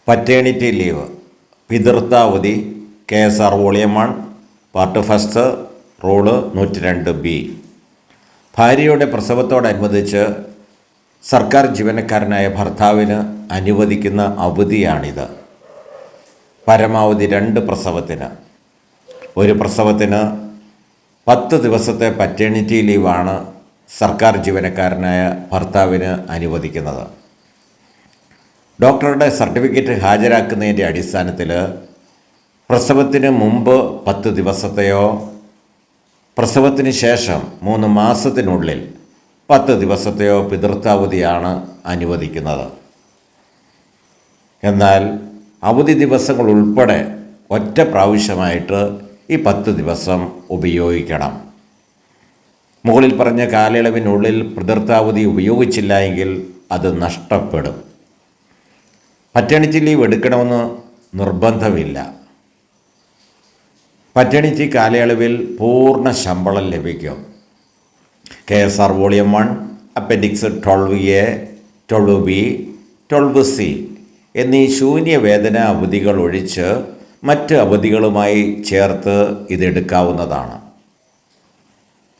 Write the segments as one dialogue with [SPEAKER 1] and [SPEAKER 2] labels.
[SPEAKER 1] പറ്റേണിറ്റി leave പിതൃത്വാവധി KSR volume 1 part first rule 102B. ഭാര്യയുടെ പ്രസവത്തോടനുബന്ധിച്ച് സർക്കാർ ജീവനക്കാരനായ ഭർത്താവിന് അനുവദിക്കുന്ന അവധിയാണിത്. പരമാവധി 2 പ്രസവത്തിന്. ഒരു പ്രസവത്തിന് 10 ദിവസത്തെ പറ്റേണിറ്റി ലീവാണ് സർക്കാർ ജീവനക്കാരനായ ഭർത്താവിന് അനുവദിക്കുന്നത്. ഡോക്ടറുടെ സർട്ടിഫിക്കറ്റ് ഹാജരാക്കുന്നതിൻ്റെ അടിസ്ഥാനത്തിൽ പ്രസവത്തിന് മുമ്പ് 10 ദിവസത്തെയോ പ്രസവത്തിന് ശേഷം 3 മാസത്തിനുള്ളിൽ 10 ദിവസത്തെയോ പിതൃത്വാവധിയാണ് അനുവദിക്കുന്നത്. എന്നാൽ അവധി ദിവസങ്ങൾ ഉൾപ്പെടെ ഒറ്റ പ്രാവശ്യമായിട്ട് ഈ 10 ദിവസം ഉപയോഗിക്കണം. മുകളിൽ പറഞ്ഞ കാലയളവിനുള്ളിൽ പിതൃത്വാവധി ഉപയോഗിച്ചില്ല എങ്കിൽ അത് നഷ്ടപ്പെടും. പറ്റേണിറ്റി ലീവ് എടുക്കണമെന്ന് നിർബന്ധമില്ല. പറ്റേണിറ്റി കാലയളവിൽ പൂർണ്ണ ശമ്പളം ലഭിക്കും. KSR volume 1 appendix 12A, 12B, 12C എന്നീ ശൂന്യവേതന അവധികൾ ഒഴിച്ച് മറ്റ് അവധികളുമായി ചേർത്ത് ഇതെടുക്കാവുന്നതാണ്.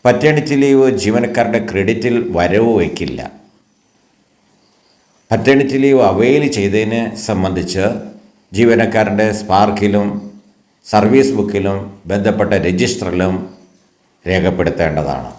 [SPEAKER 1] പറ്റേണിറ്റി ലീവ് ജീവനക്കാരുടെ ക്രെഡിറ്റിൽ വരവ് വയ്ക്കില്ല. പറ്റേണിറ്റി ലീവ് അവെയിൽ ചെയ്തതിനെ സംബന്ധിച്ച് ജീവനക്കാരൻ്റെ സ്പാർക്കിലും സർവീസ് ബുക്കിലും ബന്ധപ്പെട്ട രജിസ്റ്ററിലും രേഖപ്പെടുത്തേണ്ടതാണ്.